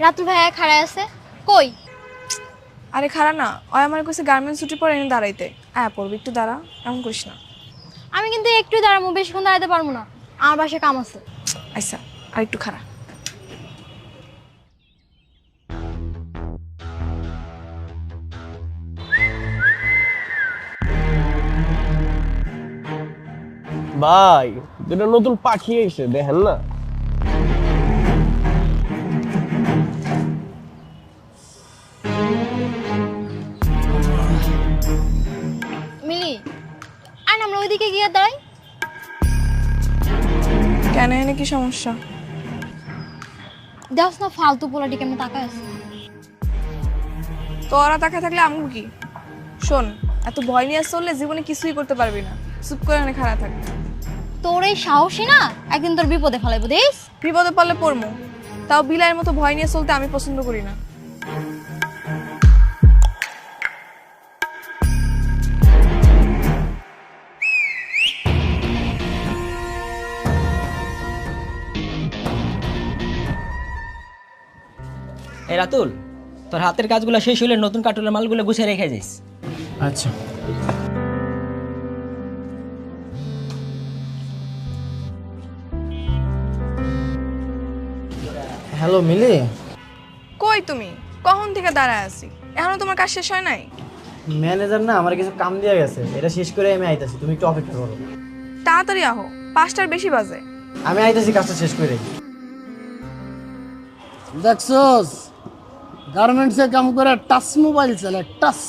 রাতুল ভাইয়া খাড়ায় আছে কই? আরে খারা না, ওই আমার কাছে গার্মেন্টস ছুটি পরে এনে দাঁড়াইতে। পড়বি একটু দাঁড়া, এমন করিস না। আমি কিন্তু একটু দাঁড়াবো, বেশিক্ষণ দাঁড়াতে পারবো না, আমার বাসায় কাম আছে। আচ্ছা, আর একটু খারা। ভাই দুটো নতুন পাখি এসে দেখেন না। মিলি, আর আমরা ওইদিকে গিয়ে দাঁড়াই। কেন, এনে কি সমস্যা? দেখছ না ফালতু পোলাটি কেমন তাকায় আছে। তোরা তাকায় থাকলে আমগো কি? শোন, এত ভয় নিয়ে চললে জীবনে কিছুই করতে পারবি না। চুপ করে এনে খাড়া থাক। তোর এই সাহসী না একদিন তোর বিপদে ফেলাইবো দেখ। বিপদে পড়লে পড়মু, তাও বিলাইয়ের মতো ভয় নিয়ে চলতে আমি পছন্দ করি না। এই রাতুল, তোর হাতের কাজগুলো শেষ হলে নতুন কার্টুনের মালগুলো গুছিয়ে রেখে যাইস। আচ্ছা। হ্যালো মিলি। কই তুমি? কখন থেকে দাঁড়ায় আছি, এখনো তোমার কাজ শেষ হয় নাই? ম্যানেজার না আমার কিছু কাম দিয়ে গেছে, এটা শেষ করে আমি আইতাছি, তুমি একটু অপেক্ষা করো। তাড়াতাড়ি আহো, 5টার বেশি বাজে। আমি আইতাছি কাজটা শেষ করে। দেখছস গার্মেন্টসে কাম করে টাচ মোবাইল চালায়, টাচ।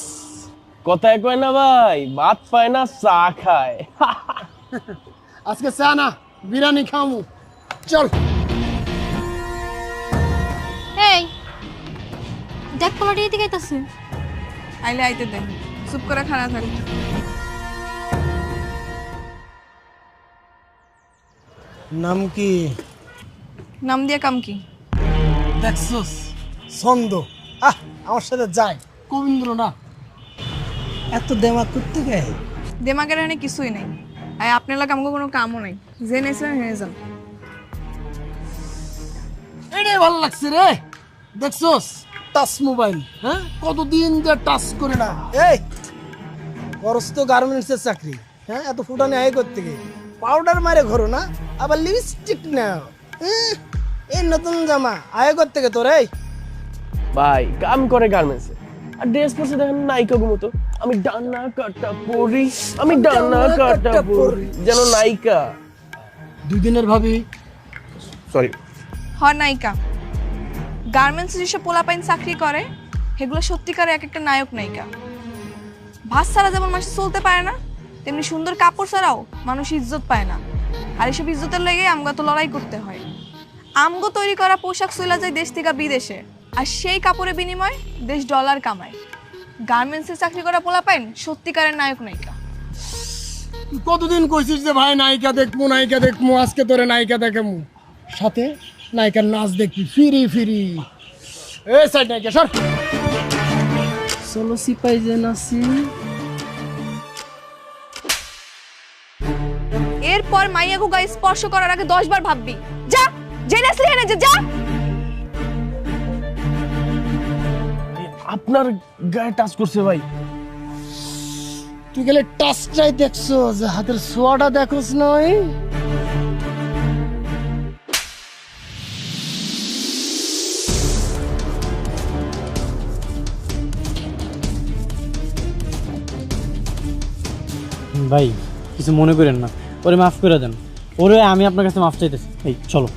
কথায় কয় না ভাই, ভাত পায় না চা খায়। আজকে চা না বিরিয়ানি খামু, চল। এই দেখ পোলাটি এদিকে আইতাছে। আইলে আইতে দে, চুপ করে খাড়া থাক। নাম কি? নাম দিয়ে কাম কি? দেখছস ছন্দ, আমার সাথে যায় কবীন্দ্র না। এত দেমাগ করতে গায়ে দেমাগের এখানে কিছুই নাই। আর আপনার লাগে আমাকে কোনো কামও নাই, যে নেছিলেন হেরে যান। এটাই ভালো লাগছে রে। দেখছস টাচ মোবাইল, হ্যাঁ কতদিন যে টাচ করে না। এই খরচ তো গার্মেন্টসের চাকরি, হ্যাঁ এত ফুটানি আয় করতে গিয়ে পাউডার মারে ঘরো না, আবার লিপস্টিক নাও। এই নতুন জামা আয় করতে গে তোর। এই ভাই কাম করে গার্মেন্টসে, আর ড্রেস পরছে দেখেন নায়িকা মতো। আমি ডানা কাটা পরি, আমি ডানা কাটা পরি, যেন নায়িকা। 2 দিনের ভাবি। সরি। নায়িকা। গার্মেন্টসে যেসব পোলাপাইন চাকরি করে সেগুলো সত্যিকারে এক একটা নায়ক নায়িকা। ভাত ছাড়া যেমন মানুষ চলতে পারে না, তেমনি সুন্দর কাপড় ছাড়াও মানুষ ইজ্জত পায় না। আর এইসব ইজ্জতের লেগে আমগো তো লড়াই করতে হয়। আমগো তৈরি করা পোশাক চলে যায় দেশ থেকে বিদেশে, আর সেই কাপড়ের বিনিময়ে দেশ ডলার কামায়। গার্মেন্টসে চাকরি করা পোলাপাইন সত্যিকারের নায়ক নায়িকা। তুই কতদিন কইছিস যে ভাই নায়িকা দেখবো, নায়িকা দেখবো, আজকে তোরে নায়িকা দেখামু, সাথে নায়িকার নাচ দেখবি ফিরি ফিরি। এই সাইড নায়িকা সর। চলো সিপাই যে নাচি। এরপর মাইয়াগো গায়ে স্পর্শ করার আগে 10 বার ভাববি। যা, যে নেসলি এনে যা। আপনার গায়ে টাচ করছে ভাই। তুই গেলে টাচটাই দেখছো, যে হাতের ছোঁয়াটা দেখোস নয়। ভাই কিছু মনে করেন না, ওরে মাফ করে দেন। ওরে আমি আপনার কাছে মাফ চাইতেছি। এই চলো।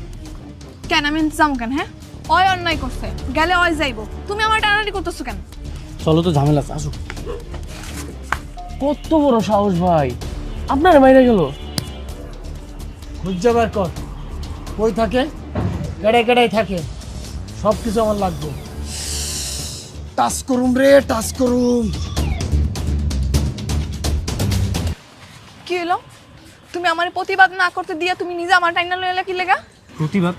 কেন আমি ইন্তজাম কেন? হ্যাঁ, অয় অন্যায় করছে, গেলে অয় যাইবো। তুমি আমার টানাটানি করতেছো কেন? চলো তো, ঝামেলা আছে, আসো। কত বড় সাহস ভাই, আপনার মাইরে গেল। খুঁজবার কর কই থাকে, কেড়াই কেড়াই থাকে, সব কিছু আমার লাগবে। টাচ করুম রে, টাচ করুম। কি হলো? তুমি আমার প্রতিবাদ না করতে দিয়া তুমি নিজে আমার টাইনা লইলা কি লেগা? প্রতিবাদ?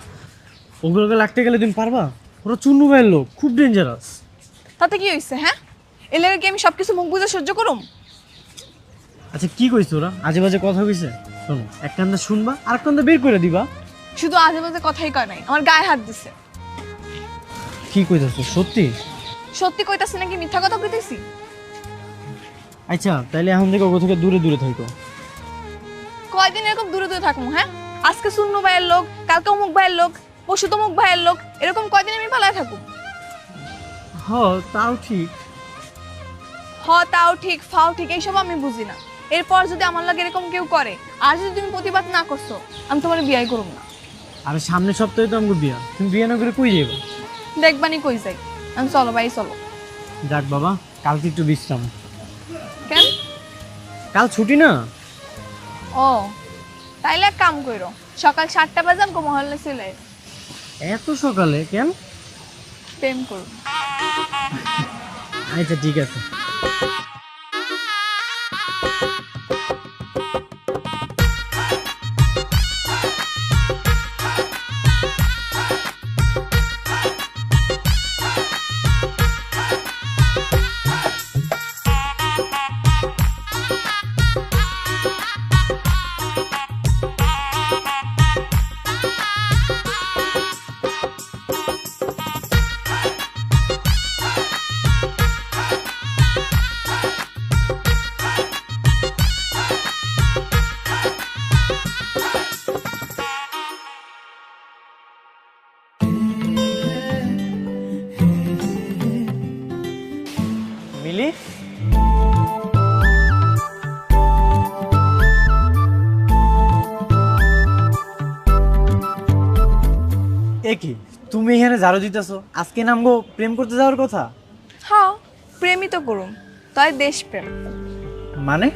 ওগুলোকে লাগতে গেলে তুমি পারবা? ওরা চুন্নু ভাইয়ের লোক, খুব ডেঞ্জারাস। তাতে কি হইছে? হ্যাঁ, এর লেগে কি আমি সবকিছু মুখ বুঝে সহ্য করুম? আচ্ছা কি কইছো ওরা? আজে বাজে কথা কইছে? শোনো, এক কান্দা শুনবা আর এক কান্দা বের করে দিবা। শুধু আজে বাজে কথাই কয় নাই, আমার গায়ে হাত দিছে। কি কইতাছো সত্যি? সত্যি কইতাছি নাকি মিথ্যা কথা কইতেছি? আচ্ছা তাইলে এখন থেকে ওগো থেকে দূরে দূরে থাকো। কয়দিন এরকম দূরে দূরে থাকবো? হ্যাঁ, আজকে সুন্নু ভাইয়ের লোক, কালকে অমুক ভাইয়ের লোক, পরশু তমুক ভাইয়ের লোক, এরকম কয়দিন আমি পালায় থাকবো? হ তাও ঠিক। তাও ঠিক, ফাও ঠিক, এইসব আমি বুঝি না। এরপর যদি আমার লাগে এরকম কেউ করে, আর যদি তুমি প্রতিবাদ না করছো, আমি তোমার বিয়ে করব না। আরে সামনের সপ্তাহে তো আমাকে বিয়া, তুমি বিয়ে না করে কই যাবে? দেখবানি কই যাই আমি। চলো ভাই চলো। যাক বাবা, কালকে একটু বিশ্রাম। কেন? কাল ছুটি না। ও তাইলে এক কাম করো, সকাল 7টা বাজে আমাকে মহল্লা চলে আয়। এত সকালে কেন? প্রেম করো। আচ্ছা ঠিক আছে। মিলি, এ কি তুমি এখানে ঝাড়ু দিতেছো? আজকে নামগো প্রেম করতে যাওয়ার কথা। হ্যাঁ, প্রেমই তো করুম, তাই দেশপ্রেম। মানে?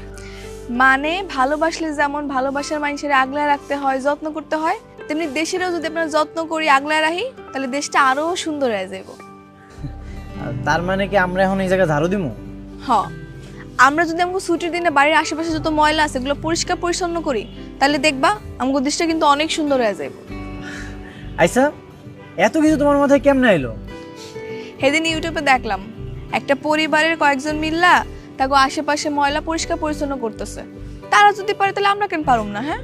মানে ভালোবাসলে যেমন ভালোবাসার মানুষের আগলায় রাখতে হয়, যত্ন করতে হয়, তেমনি দেশেরও যদি আপনারা যত্ন করি, আগলায় রাখি, তাহলে দেশটা আরো সুন্দর হয়ে যাবে। তার মানে কি আমরা এখন এই জায়গায় ঝাড়ু দিমু? হ্যাঁ, আমরা যদি আমাকে ছুটির দিনে বাড়ির আশেপাশে যত ময়লা আছে এগুলো পরিষ্কার পরিচ্ছন্ন করি, তাহলে দেখবা আমাকে দেশটা কিন্তু অনেক সুন্দর হয়ে যাবে। আচ্ছা, এত কিছু তোমার মাথায় কেমনে এলো? সেদিন ইউটিউবে দেখলাম একটা পরিবারের কয়েকজন মিল্লা তাকে আশেপাশে ময়লা পরিষ্কার পরিচ্ছন্ন করতেছে। তারা যদি পারে তাহলে আমরা কেন পারুম না? হ্যাঁ,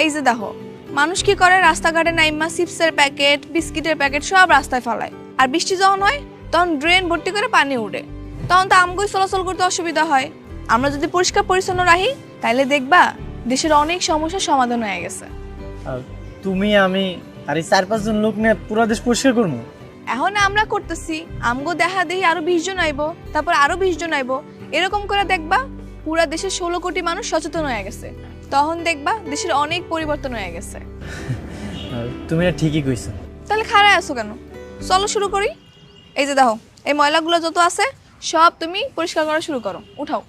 এই যে দেখো মানুষ কি করে, রাস্তাঘাটে নাইমা চিপসের প্যাকেট, বিস্কিটের প্যাকেট সব রাস্তায় ফেলায়, আর বৃষ্টি যখন হয় তখন ড্রেন ভর্তি করে পানি উঠে, তখন তো আমগুই চলাচল করতে অসুবিধা হয়। আমরা যদি পরিষ্কার পরিচ্ছন্ন রাখি তাহলে দেখবা দেশের অনেক সমস্যার সমাধান হয়ে গেছে। তুমি, আমি আর এই 4-5 জন লোক নিয়ে পুরো দেশ পরিষ্কার করবো। এখন আমরা করতেছি, আমগো দেখা দেখি আরো 20 জন আইবো, তারপর আরো 20 জন আইবো, এরকম করে দেখবা পুরা দেশের 16 কোটি মানুষ সচেতন হয়ে গেছে। তখন দেখবা দেশের অনেক পরিবর্তন হয়ে গেছে। তুমি না ঠিকই কইছো। তাহলে খাড়ায় আছো কেন? চলো শুরু করি। এই যে দেখো এই ময়লাগুলো যত আছে সব তুমি পরিষ্কার করা শুরু করো, উঠাও।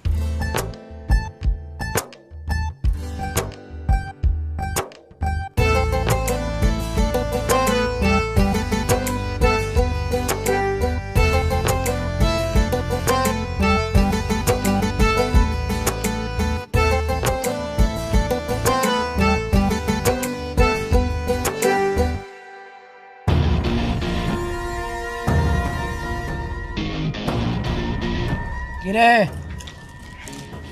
কিরে,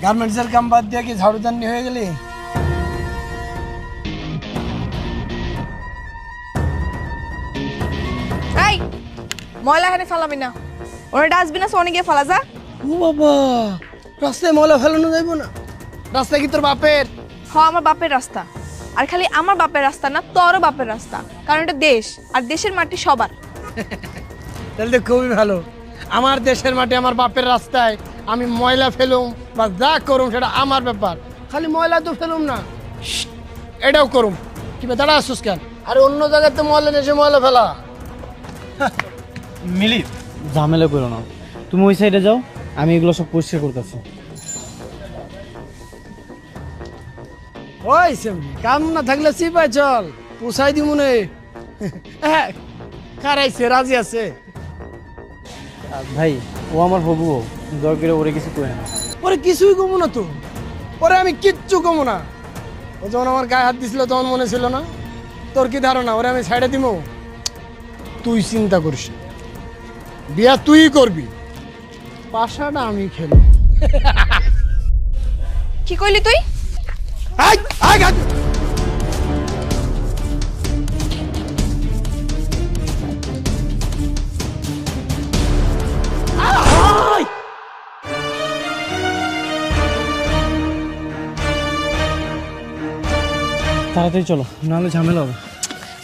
গার্মেন্টসের কাম বাদ দিয়ে কি ঝাড়ুদানি হয়ে গেলি? এই ময়লা এখানে ফেলাবি না, ওরা ডাস্টবিন আছে অনেকে ফেলা যা। ও বাবা, রাস্তায় ময়লা ফেলানো যাইব না? রাস্তা কি তোর বাপের? আমার বাপের রাস্তা, আর খালি আমার বাপের রাস্তা না, তোরও বাপের রাস্তা, কারণ এটা দেশ, আর দেশের মাটি সবার। তাহলে তো খুবই ভালো। আমার দেশের মাটি, আমার বাপের রাস্তায় আমি ময়লা ফেলুম বা যা করুম সেটা আমার ব্যাপার। খালি ময়লা তো ফেলুম না, এটাও করুম। কি দাঁড়া আসুস কেন? আর অন্য জায়গায় তো ময়লা নেই, ময়লা ফেলা। মিলি, ঝামেলা করো না, তুমি ওই সাইডে যাও, আমি এগুলো সব পরিষ্কার করতেছি। ওই কাম না থাকলে চিপাই চল, পোষাই দি মনে। হ্যাঁ, কারাইছে, রাজি আছে। ভাই, ও আমার হবু, দয়া করে ওরে কিছু কই না। ওরে কিছুই কমো না তো, ওরে আমি কিচ্ছু কমো না। ও যখন আমার গায়ে হাত দিছিল তখন মনে ছিল না? তোর কি ধারণা ওরে আমি ছাইড়ে দিব? তুই চিন্তা করিস, বিয়া তুই করবি, পাশাটা আমি খেলব। কি কইলি তুই? তাড়াতাড়ি চলো, নাহলে ঝামেলা হবে।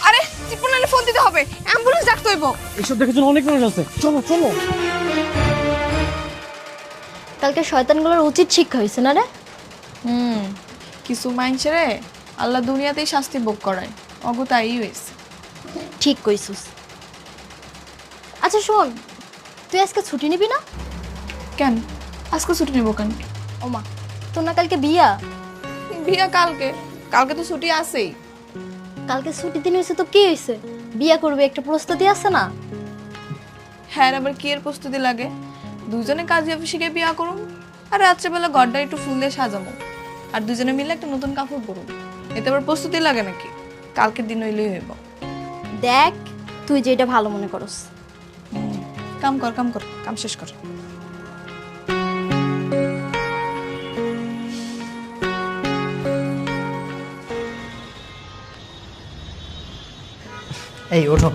আরে চিপনালে ফোন দিতে হবে, অ্যাম্বুলেন্স ডাকতে হইব। এসব দেখার জন্য অনেক মানুষ আছে, চলো চলো। কালকে শয়তানগুলোর উচিত শিক্ষা হয়েছে না রে? কিছু মানুষেরে আল্লাহ দুনিয়াতেই শাস্তি ভোগ করায়, অগতাই হয়েছে। ঠিক কইছিস। আচ্ছা শোন, তুই আজকে ছুটি নিবি না? কেন আজকে ছুটি নেবো কেন? ওমা, তোর না কালকে বিয়া? বিয়া কালকে, কালকে তো ছুটি আছেই। কালকে ছুটি দিন হয়েছে তো কি হয়েছে? বিয়া করবে একটা প্রস্তুতি আছে না? হ্যাঁ, আবার কি এর প্রস্তুতি লাগে? দুজনে কাজী অফিসে গিয়ে বিয়া করুম, আর রাত্রেবেলা ঘরটা একটু ফুল দিয়ে সাজাবো, আর দুজনে মিলে একটা নতুন কাপড় পরুম। এতে আবার প্রস্তুতি লাগে নাকি? কালকের দিন হইলেই হইব। দেখ, তুই যেটা ভালো মনে করস। কাম কর, কাম কর, কাম শেষ কর। এই ওঠো।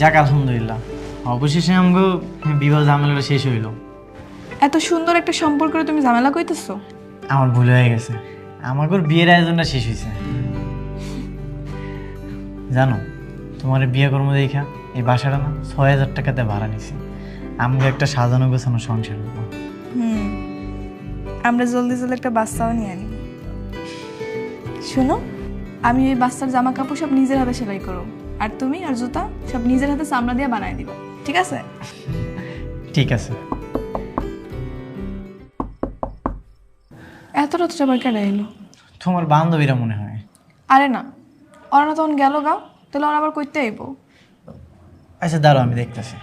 যাক আলহামদুলিল্লাহ, অবশেষে আমগো বিবাহ ঝামেলাটা শেষ হইল। এত সুন্দর একটা সম্পর্কে তুমি ঝামেলা কইতেছো? আমার ভুল হয়ে গেছে, আমাকে বিয়ের আয়োজনটা শেষ হয়েছে। জানো, তোমার বিয়ে কর্ম দেখা এই বাসাটা না ৬,০০০ টাকাতে ভাড়া নিছি। আমাকে একটা সাজানো গোছানো সংসার দেবো। আমরা জলদি জলদি একটা বাচ্চাও নিয়ে আনি। শোনো, আমি ওই বাচ্চার জামা কাপড় সব নিজের হাতে সেলাই করো, আর তুমি আর জুতা সব নিজের হাতে চামড়া দিয়ে বানায় দিবা, ঠিক আছে? ঠিক আছে। এত রাত সবাই কেটে এলো? তোমার বান্ধবীরা মনে হয়। আরে না, ওরা না তখন গেল গা, তাহলে ওরা আবার কইতে আইব। আচ্ছা দাঁড়াও, আমি দেখতেছি।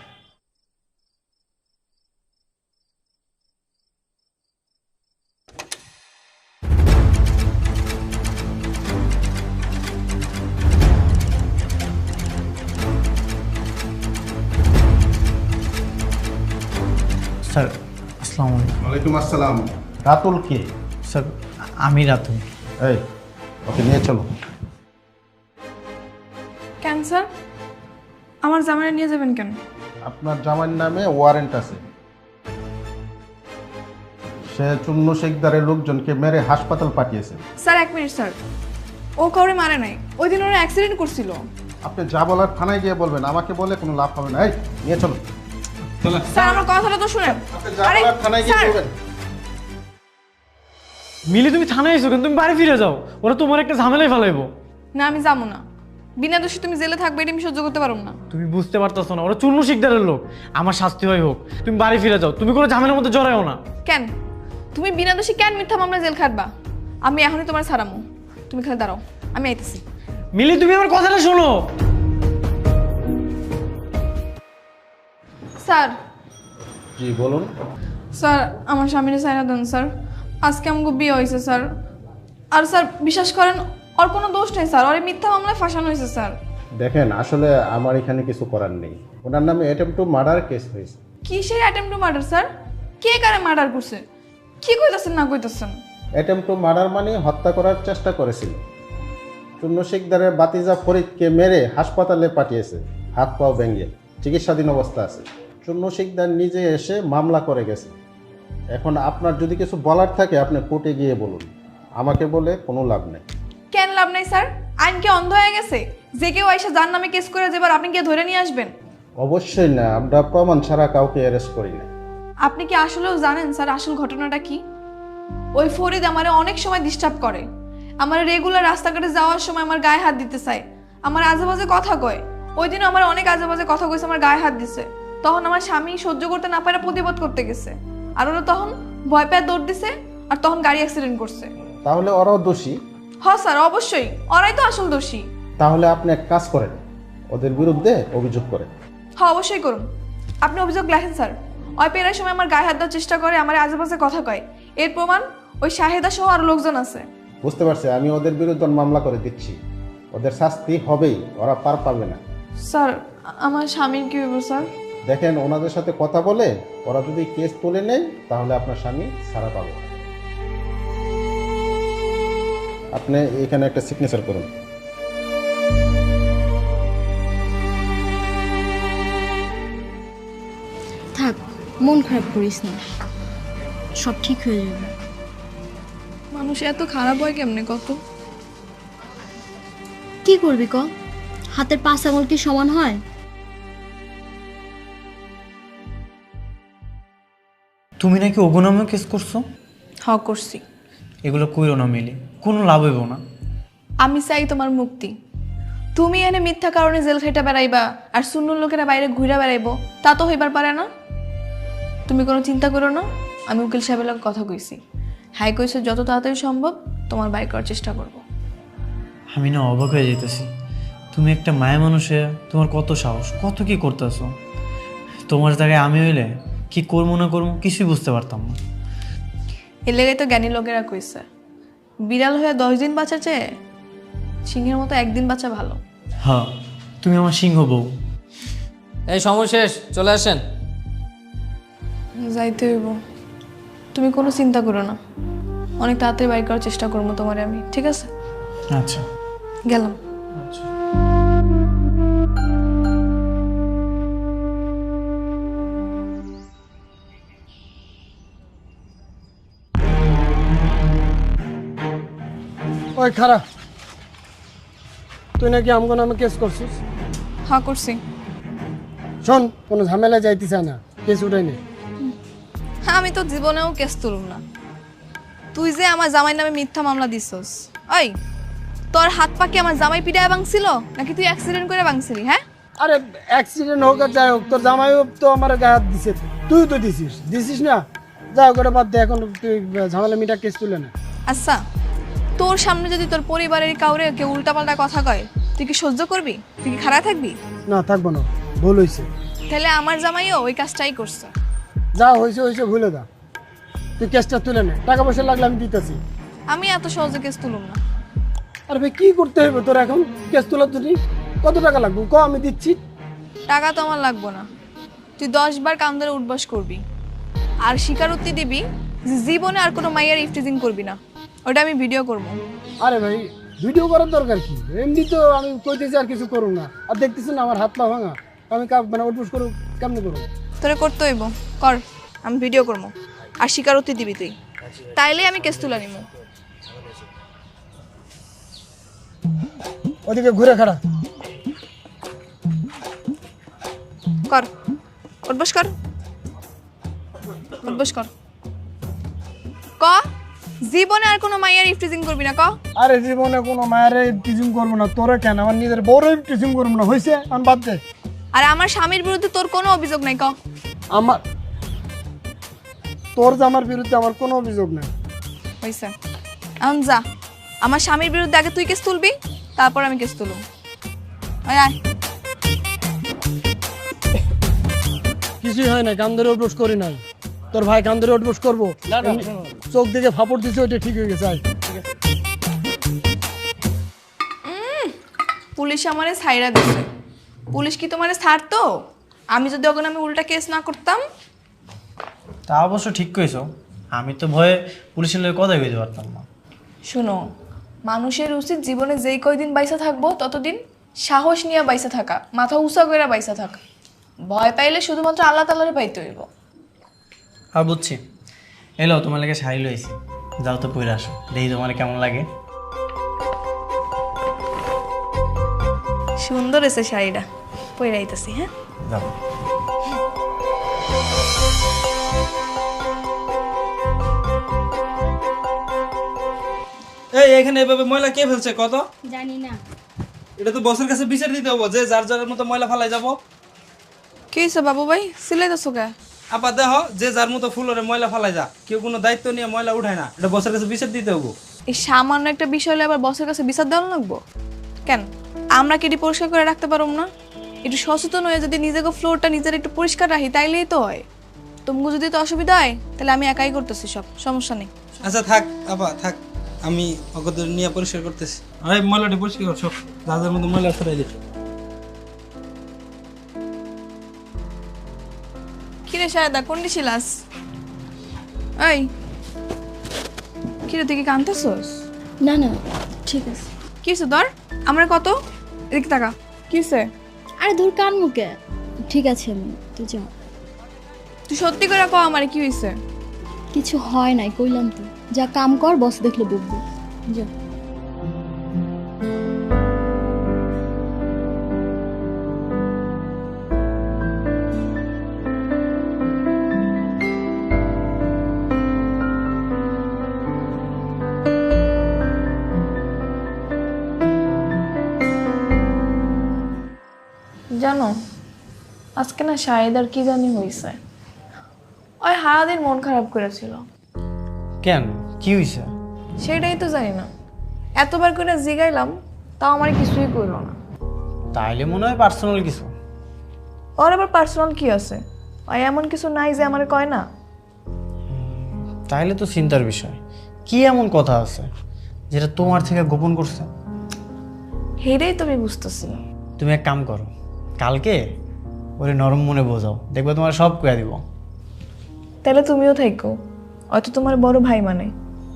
স্যার আসসালামু আলাইকুম। ওয়ালাইকুম আসসালাম। রাতুল কে? স্যার আমি রাতুল। এই, ওকে নিয়ে চলো। কেন স্যার, আমার জামাইরা নিয়ে যাবেন কেন? আপনার জামাইয়ের নামে ওয়ারেন্ট আছে। সে চুন্নু শেখদারের লোকজনকে মেরে হাসপাতাল পাঠিয়েছে। স্যার এক মিনিট স্যার, ও কাউরে মারে নাই, ওই দিন ওরা অ্যাক্সিডেন্ট করছিল। আপনি যা বলার থানায় গিয়ে বলবেন, আমাকে বলে কোনো লাভ হবে না। এই নিয়ে চলো। স্যার আমার কথাটা তো শুনেন। আপনি যা বলার থানায় গিয়ে স্যার, বলবেন। মিলি তুমি থানায় এসো কেন? তুমি বাড়ি ফিরে যাও, ওরা তোমার একটা ঝামেলায় ফেলাইবো। না আমি যাবো না, বিনা দোষী তুমি জেলে থাকবে এটা আমি সহ্য করতে পারবো না। তুমি বুঝতে পারতেছো না, ওরা চুন্নু শিকদারের লোক। আমার শাস্তি হয় হোক, তুমি বাড়ি ফিরে যাও, তুমি কোনো ঝামেলার মধ্যে জড়াইও না। কেন তুমি বিনা দোষী কেন মিথ্যা মামলা জেল খাটবা? আমি এখনই তোমার ছাড়ামো, তুমি খালি দাঁড়াও, আমি আইতেছি। মিলি তুমি আমার কথাটা শোনো। স্যার, জি বলুন। স্যার আমার স্বামীর সাইরা দেন স্যার, আজকে আমাকে বিয়ে হয়েছে স্যার। আর স্যার বিশ্বাস করেন, ওর কোনো দোষ নেই স্যার, ওর মিথ্যা মামলায় ফাঁসানো হয়েছে স্যার। দেখেন, আসলে আমার এখানে কিছু করার নেই। ওনার নামে অ্যাটেম্প টু মার্ডার কেস হয়েছে। কিসের অ্যাটেম্প টু মার্ডার স্যার? কে কারে মার্ডার করছে? কি কইতাছেন না কইতাছেন? অ্যাটেম্প টু মার্ডার মানে হত্যা করার চেষ্টা করেছিল। চুন্নু শেখদারের বাতিজা ফরিদকে মেরে হাসপাতালে পাঠিয়েছে, হাত পাও ভেঙে চিকিৎসাধীন অবস্থা আছে। চুন্নু শেখদার নিজে এসে মামলা করে গেছে। এখন আপনার যদি কিছু বলার থাকে আপনি কোর্টে গিয়ে বলুন, আমাকে বলে কোনো লাভ নেই। কেন লাভ নাই স্যার? আইন কি অন্ধ হয়ে গেছে? যে কেউ এসে যার নামে কেস করে যাবার আপনি কি ধরে নিয়ে আসবেন? অবশ্যই না, আমরা প্রমাণ ছাড়া কাউকে অ্যারেস্ট করি না। আপনি কি আসলেও জানেন স্যার আসল ঘটনাটা কি? ওই ফরিদ আমারে অনেক সময় ডিস্টার্ব করে, আমার রেগুলার রাস্তাঘাটে যাওয়ার সময় আমার গায়ে হাত দিতে চায়, আমার আজেবাজে কথা কয়। ওই দিনও আমার অনেক আজেবাজে কথা কইছে, আমার গায়ে হাত দিছে। তখন আমার স্বামী সহ্য করতে না পারে প্রতিবাদ করতে গেছে, আর ওরা তখন ভয় পেয়ে দৌড় দিছে, আর তখন গাড়ি অ্যাক্সিডেন্ট করছে। তাহলে ওরাও দোষী? হ্যাঁ স্যার অবশ্যই, ওরাই তো আসল দোষী। তাহলে আপনি এক কাজ করেন, ওদের বিরুদ্ধে অভিযোগ করেন। হ্যাঁ অবশ্যই করুন, আপনি অভিযোগ লেখেন স্যার। ওই পেরার সময় আমার গায়ে হাত দেওয়ার চেষ্টা করে, আমার আজেবাজে কথা কয়, এর প্রমাণ ওই শাহেদা সহ আরো লোকজন আছে। বুঝতে পারছি, আমি ওদের বিরুদ্ধে মামলা করে দিচ্ছি। ওদের শাস্তি হবেই, ওরা পার পাবে না। স্যার আমার স্বামীর কি হইব স্যার? দেখেন, ওনাদের সাথে কথা বলে ওরা যদি কেস তুলে নেয় তাহলে আপনার স্বামী ছাড়া পাবে। আপনি এখানে একটা সিগনেচার করুন। থাক, মন খারাপ করিস না, সব ঠিক হয়ে যাবে। মানুষ এত খারাপ হয় কেমনে কত? কি করবি ক? হাতের 5 আঙুল কি সমান হয়? তুমি নাকি অগনামে কেস করছো? হ্যাঁ করছি। এগুলো কইরো না মিলি, কোনো লাভ হইব না। আমি চাই তোমার মুক্তি। তুমি এনে মিথ্যা কারণে জেল খাইটা বেড়াইবা আর সুন্নুর লোকেরা বাইরে ঘুরে বেড়াইবো, তা তো হইবার পারে না। তুমি কোনো চিন্তা করো না, আমি উকিল সাহেবের লগে কথা কইছি। হ্যাঁ কইছে যত তাড়াতাড়ি সম্ভব তোমার বাইর করার চেষ্টা করব। আমি না অবাক হয়ে যেতেছি, তুমি একটা মায়া মানুষে তোমার কত সাহস, কত কি করতেছো। তোমার জায়গায় আমি হইলে কি করবো না করবো কিছুই বুঝতে পারতাম না। এর লেগে তো জ্ঞানী লোকেরা কইছে, বিড়াল হয়ে 10 দিন বাঁচা চেয়ে সিংহের মতো একদিন বাঁচা ভালো। হ্যাঁ, তুমি আমার সিংহ বউ। এই সময় শেষ, চলে আসেন। যাইতে হইব। তুমি কোনো চিন্তা করো না, অনেক তাড়াতাড়ি বাইর করার চেষ্টা করবো তোমারে আমি, ঠিক আছে? আচ্ছা গেলাম। ওই খারাপ, তুই নাকি আমগো নামে কেস করছিস? হ্যাঁ করছি। শোন, কোনো ঝামেলা যাইতে চায় না, কেস উঠাই নে। হ্যাঁ আমি তো জীবনেও কেস তুলুম না। তুই যে আমার জামাই নামে মিথ্যা মামলা দিছস, ওই তোর হাত পা কি আমার জামাই পিটায় ভাঙছিল নাকি তুই অ্যাক্সিডেন্ট করে ভাঙছিলি? হ্যাঁ আরে অ্যাক্সিডেন্ট হোক আর যাই হোক, তোর জামাইও তো আমার গায়ে হাত দিছে, তুই তো দিছিস না? যাও করে বাদ দে, এখন তুই ঝামেলা মিটা কেস তুলে না। আচ্ছা, তোর সামনে যদি তোর পরিবারের কাউরে কেউ উল্টাপাল্টা কথা কয়, তুই কি সহ্য করবি? তুই কি খারাপ থাকবি? না, থাকবো না, ভুল হয়েছে। তাহলে আমার জামাইও ওই কাজটাই করছে। যা হয়েছে ভুলে যা, তুই কেসটা তুলে নে, টাকা পয়সা লাগলে আমি দিতেছি। আমি এত সহজে কেস তুলুম না। আরে ভাই, কি করতে হবে তোর এখন? কেস তোলা তুলি কত টাকা লাগবে ক, আমি দিচ্ছি। টাকা তো আমার লাগবো না, তুই 10 বার কান ধরে উঠবাস করবি আর স্বীকারোক্তি দিবি যে জীবনে আর কোনো মাইয়ার ইফটিজিং করবি না। ওটা আমি ভিডিও করবো। আরে ভাই, ভিডিও করার দরকার কি? এমনি তো আমি কইতেছি আর কিছু করুন না, আর দেখতেছি না আমার হাত পা ভাঙা, আমি মানে উঠবস করবো কেমনি করবো? তোরে করতে হইব, কর, আমি ভিডিও করবো আর স্বীকারোক্তি দিবি তুই, তাইলে আমি কেস তুলে নিব। ওদিকে ঘুরে খাড়া কর, উঠবস কর, উঠবস কর। ক জীবনে আর কোনো মাইয়ার ইফটিজিং করবি না, ক। আরে জীবনে কোনো মায়ের টিচিং করবো না, তোরা কেন? আমার নিজের বড় টিচিং করবো না, হয়েছে? আমি বাদ দে। আর আমার স্বামীর বিরুদ্ধে তোর কোনো অভিযোগ নাই, ক। আমার তোর জামার বিরুদ্ধে আমার কোনো অভিযোগ নেই। হয়েছে, এখন যা, আমার স্বামীর বিরুদ্ধে আগে তুই কেস তুলবি, তারপর আমি কেস তুলব। আয় কিছুই হয় না, কান ধরে উঠবস করি নাই। তোর ভাই কান ধরে উঠবস করবো? চোখ দিকে ফাপড় দিছে, ওইটা ঠিক হয়ে গেছে। পুলিশ আমারে ছাইরা দিছে। পুলিশ কি তোমারে ছাড়তো? আমি যদি ওখানে আমি উল্টা কেস না করতাম? তা অবশ্য ঠিক কইছো, আমি তো ভয়ে পুলিশের লোক কথাই কইতে পারতাম না। শুনো, মানুষের উচিত জীবনে যেই কয়দিন বাইসা থাকবো ততদিন সাহস নিয়ে বাইসা থাকা, মাথা উঁচা করে বাইসা থাকা। ভয় পাইলে শুধুমাত্র আল্লাহ তাআলারে পাইতে হইব। আর বুঝছি, এলো তোমার লাগে শাড়ি লইছি, যাও তো পরে আসো, দেখি তোমার কেমন লাগে। সুন্দর এসে শাড়িটা, পরে আইতাছি। হ্যাঁ যাও। এই এখানে এভাবে ময়লা কে ফেলছে কত? জানি না। এটা তো বসের কাছে বিচার দিতে হবে, যে যার যার মতো ময়লা ফালাই যাব। কি হয়েছে বাবু ভাই, সিলাইতেছো কে? আপা দেহ, যে যার মতো ফুলরে ময়লা ফালাই যা, কেউ কোনো দায়িত্ব নিয়ে ময়লা উঠায় না, এটা বসের কাছে বিচার দিতে হবে। এই সামান্য একটা বিষয় হলে আবার বসের কাছে বিচার দেওয়া লাগবো কেন? আমরা কি এটি পরিষ্কার করে রাখতে পারব না? একটু সচেতন হয়ে যদি নিজেকে ফ্লোরটা নিজের একটু পরিষ্কার রাখি, তাইলেই তো হয়। তোমাকে যদি তো অসুবিধা হয় তাহলে আমি একাই করতেছি, সব সমস্যা নেই। আচ্ছা থাক আপা থাক, আমি অগত নিয়ে পরিষ্কার করতেছি। আরে ময়লাটি পরিষ্কার করছো, যাদের মতো ময়লা ফেলাই দিচ্ছ। কিরে শায়দা, কোনটি ছিলাস? এই কিরে, তুই কি কাঁদতেছস? না না, ঠিক আছে। কি হয়েছে তোর? আমরা কত এদিকে টাকা কি হয়েছে? আরে দূর, কান মুখে ঠিক আছে, আমি তুই যা। তুই সত্যি করে কও আমারে কি হয়েছে? কিছু হয় নাই, কইলাম তো। যা কাম কর, বস দেখলে বকবো, যা। জানো আজকে না শাহিদার কি জানি হয়েছে, ওই সারাদিন মন খারাপ করেছিল। কেন, কি হয়েছে? সেটাই তো জানি না, এতবার করে জিগাইলাম তাও আমার কিছুই করলো না। তাইলে মনে হয় পার্সোনাল কিছু। ওর আবার পার্সোনাল কি আছে? ওই এমন কিছু নাই যে আমার কয় না। তাইলে তো চিন্তার বিষয়। কি এমন কথা আছে যেটা তোমার থেকে গোপন করছে? হেরেই তুমি বুঝতেছি না। তুমি এক কাম করো, কালকে ওরে নরম মনে বোঝাও, দেখবে তোমার সব কয়ে দিব। তাহলে তুমিও থাকো, হয়তো তোমার বড় ভাই মানে,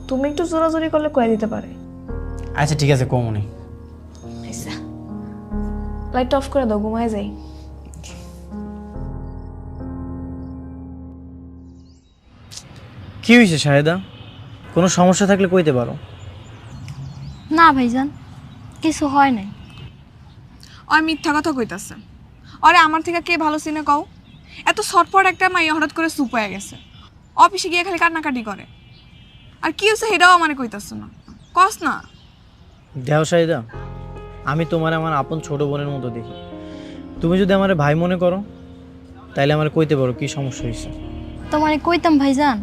তুমি একটু জোরাজোরি করলে কয়ে দিতে পারে। আচ্ছা ঠিক আছে, কমনি। লাইট অফ করে দাও, ঘুমায় যাই। কি হয়েছে শাহেদা? কোনো সমস্যা থাকলে কইতে পারো। না ভাইজান, কিছু হয় নাই। ওই মিথ্যা কথা কইতাছে। আরে আমার থেকে কে ভালো চিনে কও? এত শর্টফট একটা মাইয়া হঠাৎ করে চুপ হয়ে গেছে, অফিসে গিয়ে খালি কান্নাকাটি করে। আর কি হচ্ছে সেটাও আমার কইতাছে না, কস না। দেও শাহেদা, আমি তোমার আমার আপন ছোট বোনের মতো দেখি। তুমি যদি আমার ভাই মনে করো তাইলে আমার কইতে পারো কি সমস্যা হয়েছে। তোমারে কইতাম ভাইজান,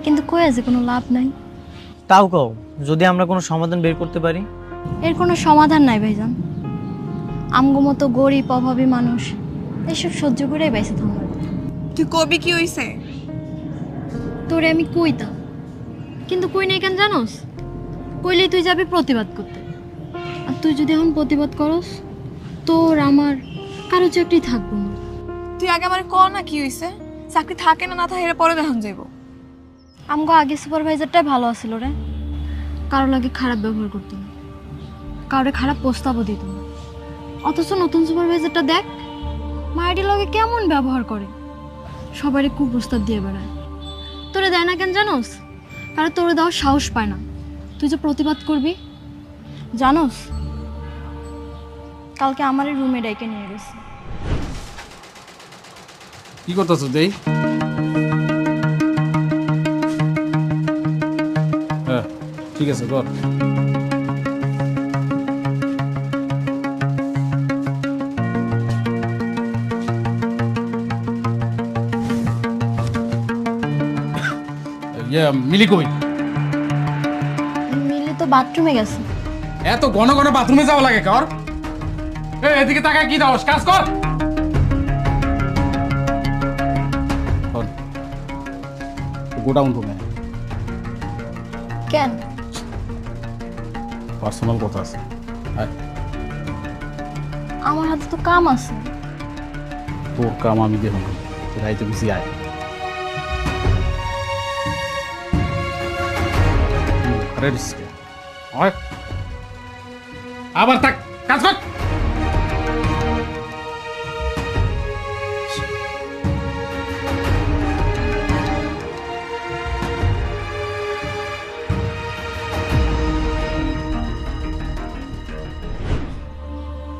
কিন্তু কয়ে যে কোনো লাভ নাই। তাও কও, যদি আমরা কোনো সমাধান বের করতে পারি। এর কোনো সমাধান নাই ভাইজান। আমগো মতো গরিব অভাবী মানুষ এসব সহ্য করেই বেঁচে থাকবো। তুই কবি কি হইছে? তোরে আমি কইতাম, কিন্তু কই নাই কেন জানোস? কইলেই তুই যাবি প্রতিবাদ করতে, আর তুই যদি এখন প্রতিবাদ করস তোর আমার কারো চাকরি থাকবো না। তুই আগে আমার ক না কি হইছে, চাকরি থাকে না না থাকে এর পরে দেখান যাইব। আমগো আগে সুপারভাইজারটাই ভালো আছিল রে, কারো লাগে খারাপ ব্যবহার করতো না, কারোর খারাপ প্রস্তাবও দিত না। অথচ নতুন সুপারভাইজারটা দেখ, মায়ের লগে কেমন ব্যবহার করে, সবারই কুপ্রস্তাব দিয়ে বেড়ায়। তোরে দেয় না কেন জানোস? কারণ তোরে দেওয়ার সাহস পায় না। তুই যে প্রতিবাদ করবি জানোস, কালকে আমার রুমে ডাইকে নিয়ে গেছে। কি করতেছ দেই? হ্যাঁ ঠিক আছে কর। মিলি কই? মিলি তো বাথরুমে গেছে। এত ঘন ঘন বাথরুমে যাওয়া লাগে কর? এদিকে তাকায় কি দাও, কাজ কর। গোডাউন রুমে কেন? পার্সোনাল কথা আছে। আমার হাতে তো কাম আছে। তোর কাম আমি দেব না, রাইতে বেশি আয়। আবার থাক, কাজ কর।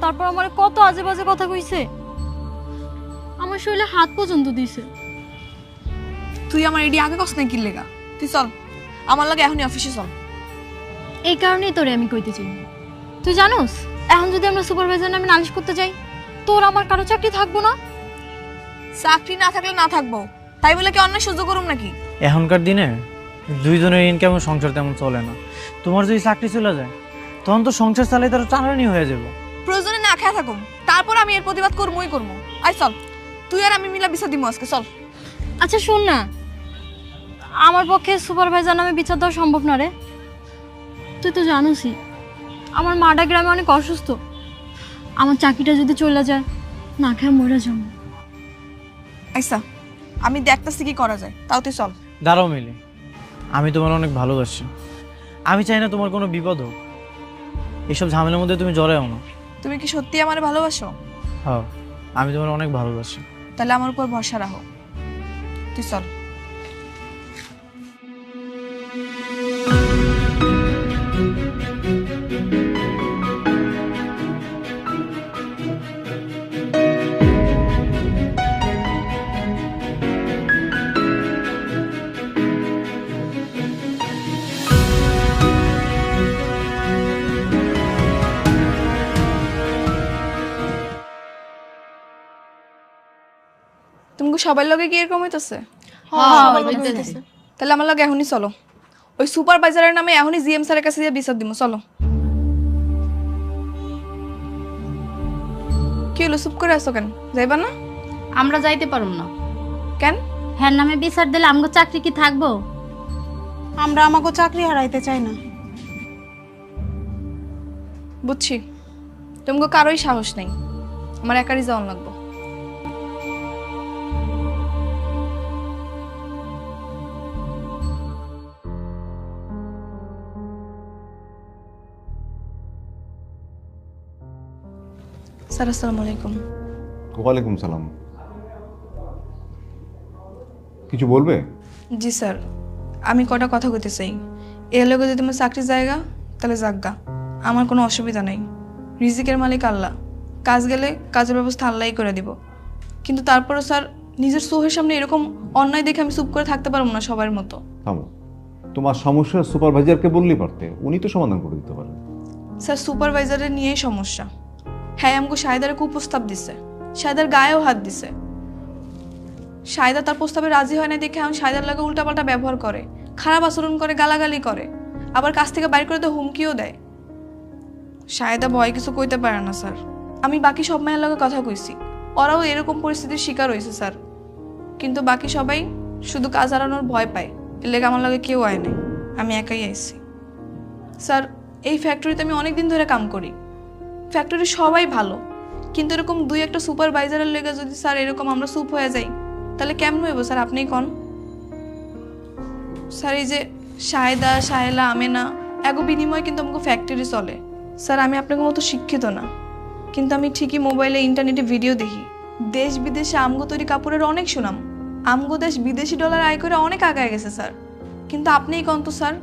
তারপর আমার কত আজে বাজে কথা কইছে, আমার শরীরে হাত পর্যন্ত দিছে। তুই আমার এডি আগে কস নাই কি লেগা? তুই চল আমার লাগে এখনই অফিসে চল। এই কারণেই তোরে আমি কইতে চাই। তুই জানোস, এখন যদি আমরা সুপারভাইজার নামে নালিশ করতে যাই, তোর আমার কারো চাকরি থাকবো না। চাকরি না থাকলে না থাকবো, তাই বলে কি অন্যায় সহ্য করুম নাকি? এখনকার দিনে দুইজনের ইনকাম সংসার তেমন চলে না। তোমার যদি চাকরি চলে যায় তখন তো সংসার চালাই তার টানানি হয়ে যাবে। প্রয়োজনে না খেয়ে থাকুম, তারপর আমি এর প্রতিবাদ করবই করবো। আই চল, তুই আর আমি মিলা বিচার দিব আজকে, চল। আচ্ছা শোন না, আমার পক্ষে সুপারভাইজার নামে বিচার দেওয়া সম্ভব না রে। তুই তো জানোসই আমার মাডা গ্রামে অনেক অসুস্থ। আমার চাকরিটা যদি চলে যায়, না খেয়ে মরে যাবো। আচ্ছা আমি দেখতেছি কি করা যায়, তাও তুই চল। দাঁড়াও মিলি, আমি তোমার অনেক ভালোবাসি। আমি চাই না তোমার কোনো বিপদ হোক। এইসব ঝামেলার মধ্যে তুমি জড়াও না। তুমি কি সত্যি আমার ভালোবাসো? হ্যাঁ, আমি তোমার অনেক ভালোবাসি। তাহলে আমার উপর ভরসা রাখো, তুই চল। সবার লগে কি এরকম হইতেছে? হইতেছে। তাহলে আমার লগে এখনই চলো, ওই সুপারভাইজারের নামে এখনই জিএম স্যারের কাছে দিয়ে বিচার দিব। চলো। কি হলো, চুপ করে আসো কেন? যাইবা না? আমরা যাইতে পারুম না। কেন? হ্যাঁ নামে বিচার দিলে আমগো চাকরি কি থাকবো? আমরা আমাকে চাকরি হারাইতে চাই না। বুঝছি, তোমাকে কারোই সাহস নেই, আমার একারই যাওয়ান লাগবো। স্যার আসসালামু আলাইকুম। ওয়ালাইকুম সালাম। কিছু বলবে? জি স্যার, আমি কটা কথা কইতে চাই। এর লগে যদি তোমার চাকরি জায়গা তাহলে যাজ্ঞা, আমার কোনো অসুবিধা নেই। রিজিকের মালিক আল্লাহ, কাজ গেলে কাজের ব্যবস্থা আল্লাহই করে দিব। কিন্তু তারপরে স্যার, নিজের চোখের সামনে এরকম অন্যায় দেখে আমি চুপ করে থাকতে পারবো না সবার মতো। থামো, তোমার সমস্যা সুপারভাইজারকে বললেই পারতে, উনি তো সমাধান করে দিতে পারেন। স্যার সুপারভাইজারের নিয়েই সমস্যা। হ্যাঁ আমাকে শাহেদার কুপ্রস্তাব দিছে, শাহেদার গায়েও হাত দিছে। শাহেদা তার প্রস্তাবে রাজি হয় না দেখে আমি শাহেদার লাগে উল্টাপাল্টা ব্যবহার করে, খারাপ আচরণ করে, গালাগালি করে, আবার কাছ থেকে বাইর করে তো হুমকিও দেয়। শাহেদা ভয় কিছু কইতে পারে না স্যার। আমি বাকি সব মায়ের লগে কথা কইছি, ওরাও এরকম পরিস্থিতির শিকার হয়েছে স্যার। কিন্তু বাকি সবাই শুধু কাজ হারানোর ভয় পায়, এর লেগে আমার লগে কেউ আয় নাই, আমি একাই আইছি। স্যার এই ফ্যাক্টরিতে আমি অনেক দিন ধরে কাম করি, ফ্যাক্টরির সবাই ভালো, কিন্তু এরকম দুই একটা সুপারভাইজারের লেগে যদি স্যার এরকম আমরা চুপ হয়ে যাই তাহলে কেমন হইব স্যার? আপনিই কন। স্যার এই যে শাহেদা, শাহেলা, আমেনা এগো বিনিময়ে কিন্তু আমাকে ফ্যাক্টরি চলে। স্যার আমি আপনাকে মতো শিক্ষিত না, কিন্তু আমি ঠিকই মোবাইলে ইন্টারনেটে ভিডিও দেখি, দেশ বিদেশে আমগো তৈরি কাপড়ের অনেক সুনাম, আমগো দেশ বিদেশি ডলার আয় করে অনেক আগায় গেছে স্যার। কিন্তু আপনিই কন তো স্যার,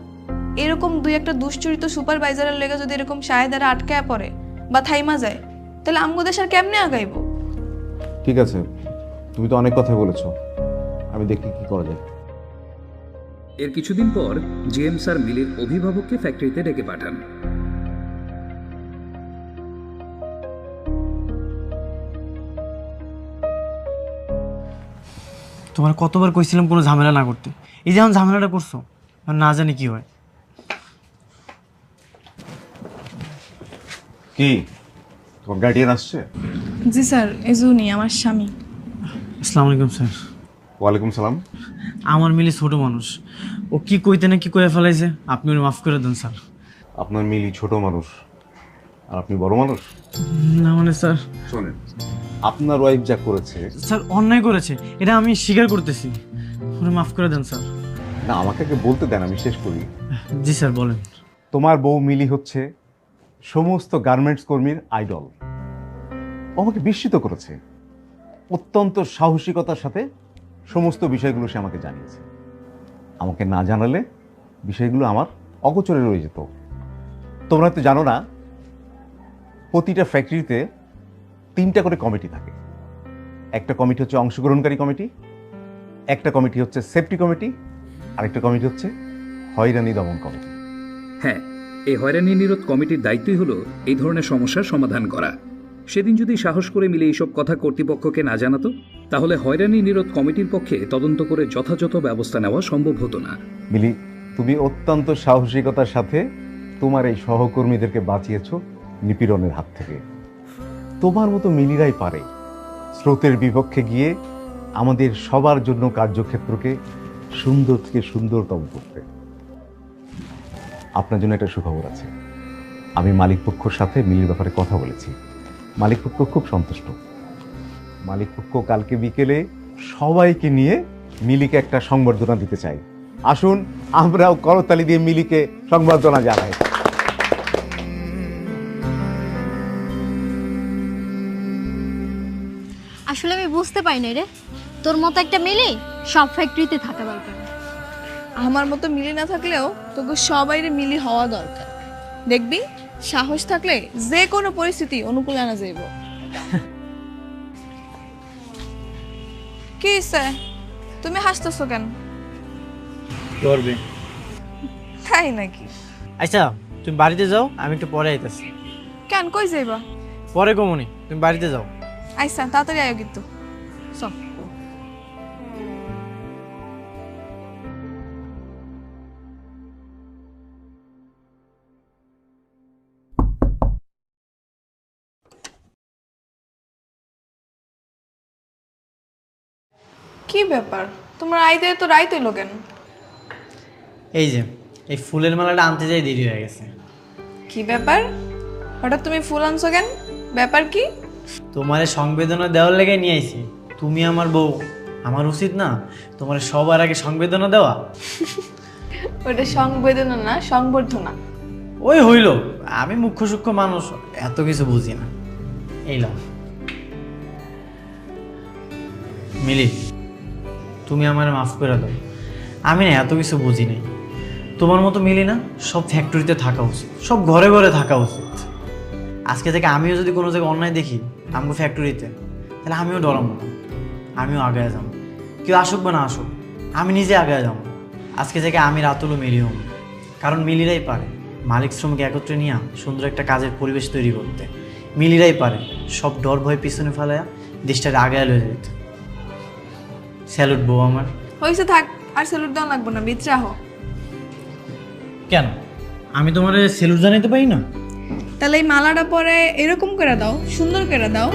এরকম দুই একটা দুশ্চরিত সুপারভাইজারের লেগে যদি এরকম শাহেদারা আটকায় পড়ে বা থাইমা যায় তাহলে আমগো দেশ আর কেমনে আগাইব? ঠিক আছে, তুমি তো অনেক কথা বলেছো, আমি দেখি কি করা যায়। এর কিছুদিন পর জিএম স্যার মিলির অভিভাবককে ফ্যাক্টরিতে ডেকে পাঠান। তোমার কতবার কইছিলাম কোনো ঝামেলা না করতে, এই যে এখন ঝামেলাটা করছো, আর না জানি কি হয়। কি তোমার গার্ডিয়ান আসছে? জি স্যার, এজুনি আমার স্বামী। আসসালামু আলাইকুম স্যার। ওয়ালাইকুম সালাম। আমার মিলি ছোট মানুষ, ও কি কইতে না কি কয়ে ফেলাইছে, আপনি ওর মাফ করে দেন স্যার। আপনার মিলি ছোট মানুষ আর আপনি বড় মানুষ? না মানে স্যার, শোনেন, আপনার ওয়াইফ যা করেছে স্যার অন্যায় করেছে, এটা আমি স্বীকার করতেছি, ওরে মাফ করে দেন স্যার। না, আমাকে আগে বলতে দেন, আমি শেষ করি। জি স্যার বলেন। তোমার বউ মিলি হচ্ছে সমস্ত গার্মেন্টস কর্মীর আইডল। ও আমাকে বিস্মিত করেছে, অত্যন্ত সাহসিকতার সাথে সমস্ত বিষয়গুলো সে আমাকে জানিয়েছে। আমাকে না জানালে বিষয়গুলো আমার অগোচরে রয়ে যেত। তোমরা তো জানো না, প্রতিটা ফ্যাক্টরিতে 3টা করে কমিটি থাকে। একটা কমিটি হচ্ছে অংশগ্রহণকারী কমিটি, একটা কমিটি হচ্ছে সেফটি কমিটি, আরেকটা কমিটি হচ্ছে হয়রানি দমন কমিটি। হ্যাঁ, এই হয়রানি নিরোধ কমিটির দায়িত্বই হলো এই ধরনের সমস্যার সমাধান করা। সেদিন যদি সাহস করে মিলে এইসব কথা কর্তৃপক্ষকে না জানাতো তাহলে হয়রানি নিরোধ কমিটির পক্ষে তদন্ত করে যথাযথ ব্যবস্থা নেওয়া সম্ভব হতো না। মিলি, তুমি অত্যন্ত সাহসিকতার সাথে তোমার এই সহকর্মীদেরকে বাঁচিয়েছো নিপীড়নের হাত থেকে। তোমার মতো মিলিরাই পারে স্রোতের বিপক্ষে গিয়ে আমাদের সবার জন্য কার্যক্ষেত্রকে সুন্দর থেকে সুন্দরতম করতে। আপনার জন্য একটা সুখবর আছে, আমি মালিকপক্ষের সাথে মিলির ব্যাপারে কথা বলেছি। মালিকপক্ষ খুব সন্তুষ্ট। মালিকপক্ষ কালকে বিকেলে সবাইকে নিয়ে মিলিকে একটা সংবর্ধনা দিতে চাই। আসুন আমরাও করতালি দিয়ে মিলিকে সংবর্ধনা জানাই। আসলে আমি বুঝতে পারি না রে, তোর মতো একটা মিলি সব ফ্যাক্টরিতে থাকা দরকার। আমার মতো মিলি না থাকলেও তোকে সবাইরে মিলি হওয়া দরকার। দেখবি সাহস থাকলে যে কোনো পরিস্থিতি অনুকূলে আনা যাইব। কি স্যার, তুমি হাসতেছো কেন? করবে তাই নাকি? আচ্ছা তুমি বাড়িতে যাও, আমি একটু পরে আইতাছি। কেন, কই যাইবা? পরে কমনি, তুমি বাড়িতে যাও। আইসা তাড়াতাড়ি আয়ো কিন্তু। চল। কি ব্যাপার তোমরা আইতে তো রাইত হইলো কেন? এই যে এই ফুলের মালাটা আনতে যাই দেরি হয়ে গেছে। কি ব্যাপার হঠাৎ তুমি ফুল আনছো কেন? ব্যাপার কি? তোমারে সংবেদনা দেওয়ার লেগে নিয়ে আইছি। তুমি আমার বউ, আমার উচিত না তোমার সবার আগে সংবেদনা দেওয়া? ওটা সংবেদনা না, সংবর্ধনা। ওই হইল, আমি মুখ্য সূক্ষ্ম মানুষ, এত কিছু বুঝি না। এই লাও মিলি, তুমি আমার মাফ করে দাও। আমি না এত কিছু বুঝি নাই। তোমার মতো মিলি না সব ফ্যাক্টরিতে থাকা উচিত, সব ঘরে ঘরে থাকা উচিত। আজকে থেকে আমিও যদি কোনো জায়গায় অন্যায় দেখি আমগো ফ্যাক্টরিতে, তাহলে আমিও ডরাবো না, আমিও আগে যাবো। কেউ আসুক বা না আসুক, আমি নিজে আগে যাবো। আজকে থেকে আমি রাতুলও মিলি হব, কারণ মিলিরাই পারে মালিক শ্রমিক একত্রে নিয়ে সুন্দর একটা কাজের পরিবেশ তৈরি করতে। মিলিরাই পারে সব ডর ভয় পিছনে ফেলায়া দেশটাকে আগে লয়ে যেতে। স্যালুট বউ আমার। হয়েছে থাক, আর স্যালুট দেওয়া লাগবো না, বিচরা হো। কেন আমি তোমার স্যালুট জানাইতে পারি না? তাহলে এই মালাটা পরে এরকম করে দাও, সুন্দর করে দাও।